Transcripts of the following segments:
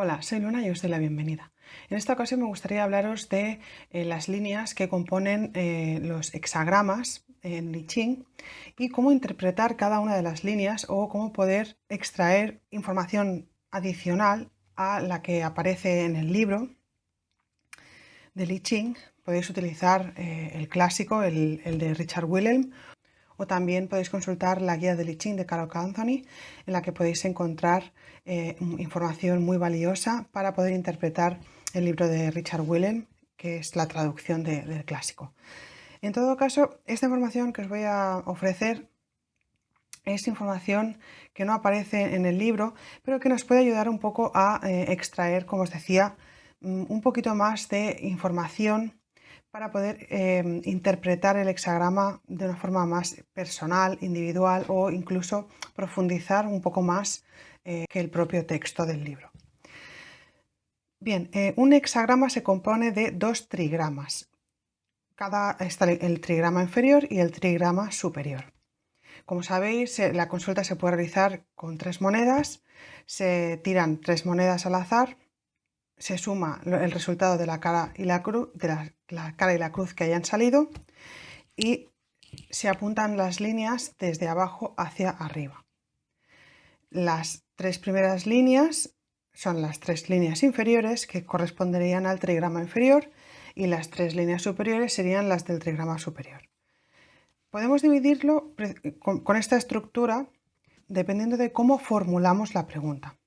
Hola, soy Luna y os doy la bienvenida. En esta ocasión me gustaría hablaros de las líneas que componen los hexagramas en I Ching y cómo interpretar cada una de las líneas o cómo poder extraer información adicional a la que aparece en el libro del I Ching. Podéis utilizar el clásico, el de Richard Willem, o también podéis consultar la guía del I Ching de Carol Anthony, en la que podéis encontrar información muy valiosa para poder interpretar el libro de Richard Willem, que es la traducción del clásico. En todo caso, esta información que os voy a ofrecer es información que no aparece en el libro, pero que nos puede ayudar un poco a extraer, como os decía, un poquito más de información para poder interpretar el hexagrama de una forma más personal, individual o incluso profundizar un poco más que el propio texto del libro. Bien, un hexagrama se compone de dos trigramas. Está el trigrama inferior y el trigrama superior. Como sabéis, la consulta se puede realizar con 3 monedas, se tiran 3 monedas al azar, se suma el resultado de la cara y la cruz, la cara y la cruz que hayan salido y se apuntan las líneas desde abajo hacia arriba. Las 3 primeras líneas son las 3 líneas inferiores que corresponderían al trigrama inferior y las 3 líneas superiores serían las del trigrama superior. Podemos dividirlo con esta estructura dependiendo de cómo formulamos la pregunta.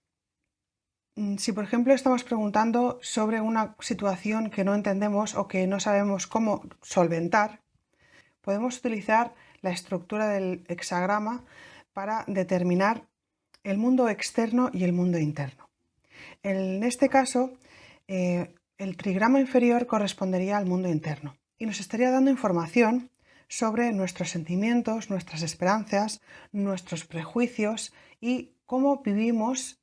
Si, por ejemplo, estamos preguntando sobre una situación que no entendemos o que no sabemos cómo solventar, podemos utilizar la estructura del hexagrama para determinar el mundo externo y el mundo interno. En este caso, el trigrama inferior correspondería al mundo interno y nos estaría dando información sobre nuestros sentimientos, nuestras esperanzas, nuestros prejuicios y cómo vivimos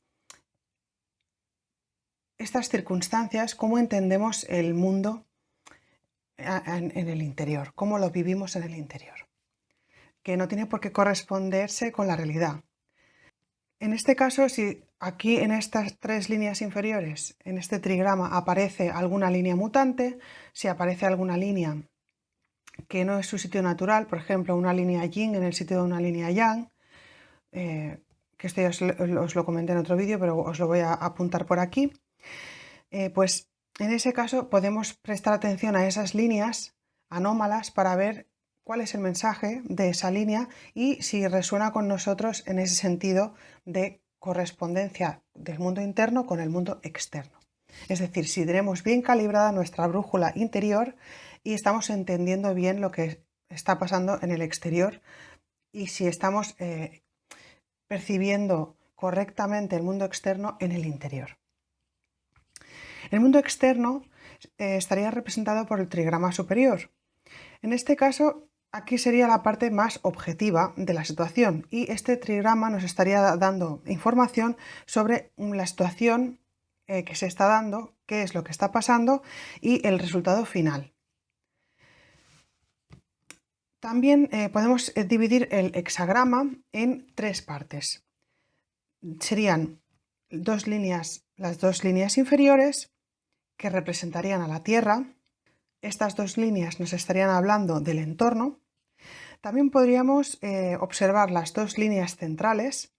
estas circunstancias, cómo entendemos el mundo en el interior, cómo lo vivimos en el interior, que no tiene por qué corresponderse con la realidad. En este caso, si aquí en estas 3 líneas inferiores, en este trigrama, aparece alguna línea mutante, si aparece alguna línea que no es su sitio natural, por ejemplo, una línea yin en el sitio de una línea yang, que esto ya os lo comenté en otro vídeo, pero os lo voy a apuntar por aquí, pues en ese caso podemos prestar atención a esas líneas anómalas para ver cuál es el mensaje de esa línea y si resuena con nosotros en ese sentido de correspondencia del mundo interno con el mundo externo. Es decir, si tenemos bien calibrada nuestra brújula interior y estamos entendiendo bien lo que está pasando en el exterior y si estamos percibiendo correctamente el mundo externo en el interior. El mundo externo estaría representado por el trigrama superior. En este caso, aquí sería la parte más objetiva de la situación y este trigrama nos estaría dando información sobre la situación que se está dando, qué es lo que está pasando y el resultado final. También podemos dividir el hexagrama en 3 partes. Serían las dos líneas inferiores que representarían a la Tierra. Estas 2 líneas nos estarían hablando del entorno. También podríamos observar las 2 líneas centrales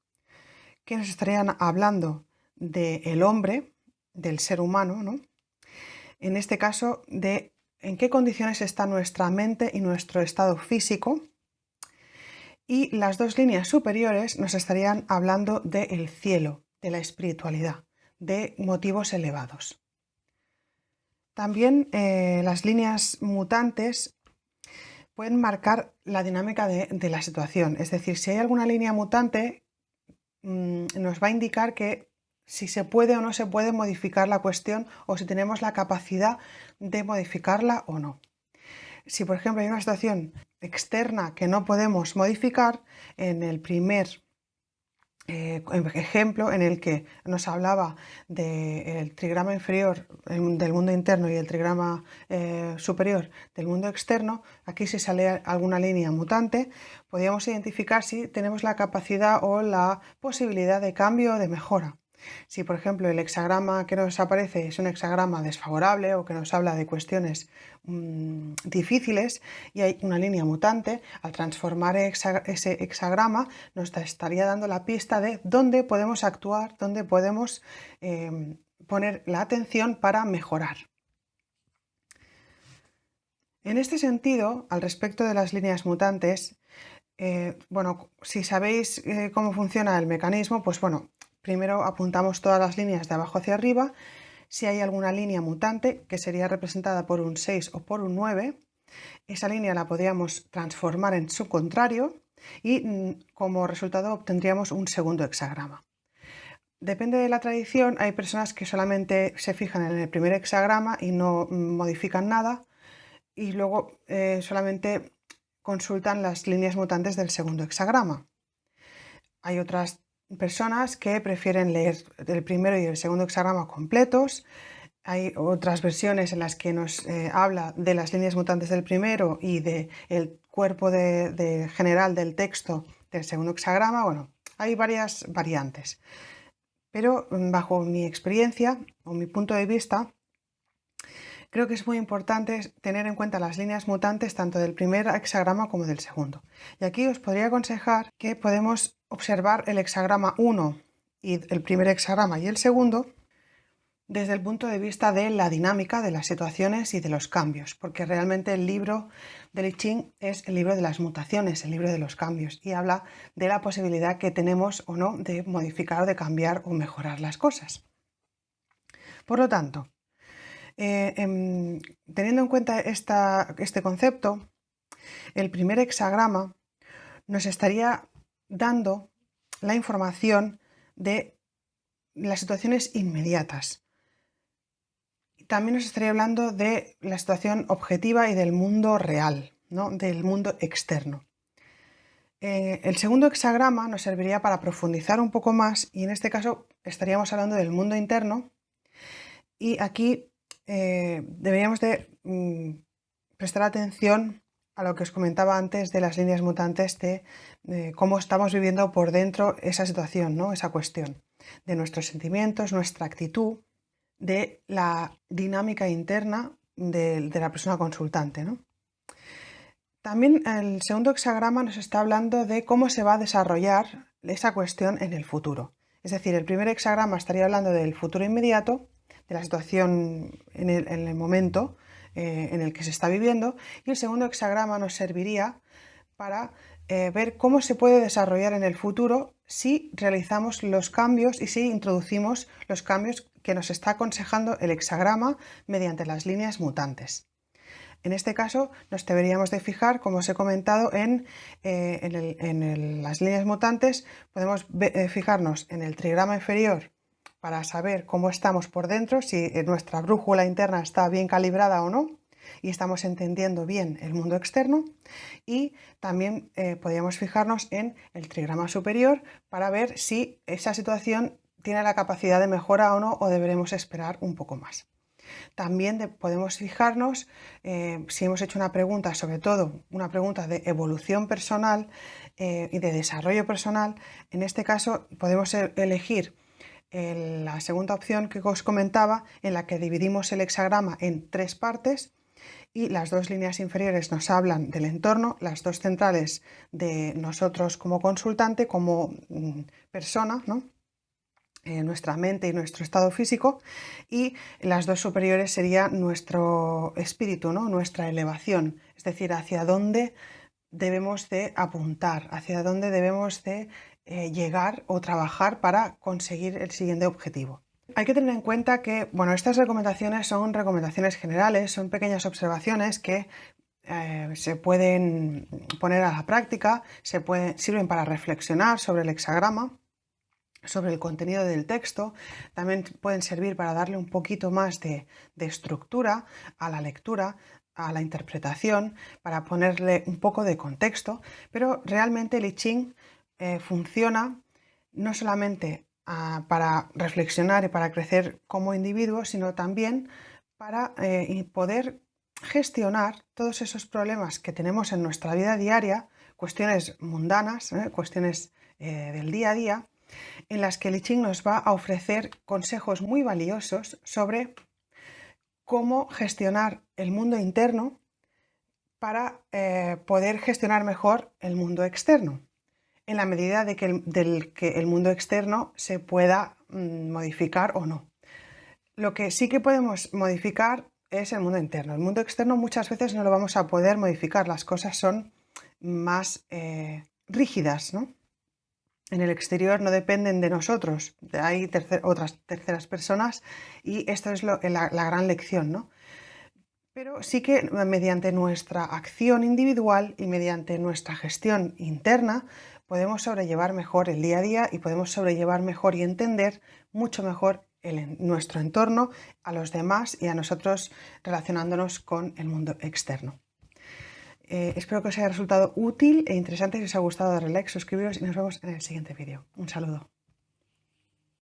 que nos estarían hablando del hombre, del ser humano, ¿no? En este caso, de en qué condiciones está nuestra mente y nuestro estado físico. Y las 2 líneas superiores nos estarían hablando del cielo, de la espiritualidad, de motivos elevados. También las líneas mutantes pueden marcar la dinámica de la situación. Es decir, si hay alguna línea mutante, nos va a indicar que si se puede o no se puede modificar la cuestión o si tenemos la capacidad de modificarla o no. Si, por ejemplo, hay una situación externa que no podemos modificar, en el primer ejemplo en el que nos hablaba del trigrama inferior del mundo interno y el trigrama superior del mundo externo, aquí si sale alguna línea mutante, podríamos identificar si tenemos la capacidad o la posibilidad de cambio o de mejora. Si, por ejemplo, el hexagrama que nos aparece es un hexagrama desfavorable o que nos habla de cuestiones difíciles y hay una línea mutante, al transformar ese hexagrama nos estaría dando la pista de dónde podemos actuar, dónde podemos poner la atención para mejorar. En este sentido, al respecto de las líneas mutantes, bueno, si sabéis cómo funciona el mecanismo, pues bueno, primero apuntamos todas las líneas de abajo hacia arriba. Si hay alguna línea mutante, que sería representada por un 6 o por un 9, esa línea la podríamos transformar en su contrario y como resultado obtendríamos un segundo hexagrama. Depende de la tradición, hay personas que solamente se fijan en el primer hexagrama y no modifican nada y luego solamente consultan las líneas mutantes del segundo hexagrama. Hay otras personas que prefieren leer el primero y el segundo hexagrama completos. Hay otras versiones en las que nos habla de las líneas mutantes del primero y del cuerpo general del texto del segundo hexagrama. Bueno, hay varias variantes. Pero bajo mi experiencia o mi punto de vista, creo que es muy importante tener en cuenta las líneas mutantes tanto del primer hexagrama como del segundo. Y aquí os podría aconsejar que podemos observar el hexagrama 1 y el primer hexagrama y el segundo desde el punto de vista de la dinámica de las situaciones y de los cambios, porque realmente el libro del I Ching es el libro de las mutaciones, el libro de los cambios, y habla de la posibilidad que tenemos o no de modificar, de cambiar o mejorar las cosas. Por lo tanto, teniendo en cuenta este concepto, el primer hexagrama nos estaría dando la información de las situaciones inmediatas. También nos estaría hablando de la situación objetiva y del mundo real, ¿no? Del mundo externo. El segundo hexagrama nos serviría para profundizar un poco más y en este caso estaríamos hablando del mundo interno y aquí deberíamos de prestar atención a lo que os comentaba antes de las líneas mutantes de cómo estamos viviendo por dentro esa situación, ¿no? Esa cuestión de nuestros sentimientos, nuestra actitud, de la dinámica interna de la persona consultante, ¿no? También el segundo hexagrama nos está hablando de cómo se va a desarrollar esa cuestión en el futuro. Es decir, el primer hexagrama estaría hablando del futuro inmediato, de la situación en el momento en el que se está viviendo, y el segundo hexagrama nos serviría para ver cómo se puede desarrollar en el futuro si realizamos los cambios y si introducimos los cambios que nos está aconsejando el hexagrama mediante las líneas mutantes. En este caso nos deberíamos de fijar, como os he comentado, en las líneas mutantes. Podemos fijarnos en el trigrama inferior para saber cómo estamos por dentro, si nuestra brújula interna está bien calibrada o no y estamos entendiendo bien el mundo externo, y también podríamos fijarnos en el trigrama superior para ver si esa situación tiene la capacidad de mejora o no, o deberemos esperar un poco más. También podemos fijarnos si hemos hecho una pregunta, sobre todo una pregunta de evolución personal y de desarrollo personal. En este caso podemos elegir la segunda opción que os comentaba, en la que dividimos el hexagrama en 3 partes y las 2 líneas inferiores nos hablan del entorno, las 2 centrales de nosotros como consultante, como persona, ¿no? Nuestra mente y nuestro estado físico, y las 2 superiores sería nuestro espíritu, ¿no? Nuestra elevación, es decir, hacia dónde debemos de apuntar, hacia dónde debemos de llegar o trabajar para conseguir el siguiente objetivo. Hay que tener en cuenta que, bueno, estas recomendaciones son recomendaciones generales, son pequeñas observaciones que se pueden poner a la práctica, sirven para reflexionar sobre el hexagrama, sobre el contenido del texto, también pueden servir para darle un poquito más de estructura a la lectura, a la interpretación, para ponerle un poco de contexto, pero realmente el I Ching funciona no solamente para reflexionar y para crecer como individuo, sino también para poder gestionar todos esos problemas que tenemos en nuestra vida diaria, cuestiones mundanas, cuestiones del día a día, en las que el I Ching nos va a ofrecer consejos muy valiosos sobre cómo gestionar el mundo interno para poder gestionar mejor el mundo externo, en la medida de que el mundo externo se pueda modificar o no. Lo que sí que podemos modificar es el mundo interno. El mundo externo muchas veces no lo vamos a poder modificar, las cosas son más rígidas, ¿no? En el exterior no dependen de nosotros, hay otras terceras personas y esto es la gran lección, ¿no? Pero sí que mediante nuestra acción individual y mediante nuestra gestión interna podemos sobrellevar mejor el día a día y podemos sobrellevar mejor y entender mucho mejor nuestro entorno, a los demás y a nosotros relacionándonos con el mundo externo. Espero que os haya resultado útil e interesante. Si os ha gustado, darle like, suscribiros y nos vemos en el siguiente vídeo. Un saludo.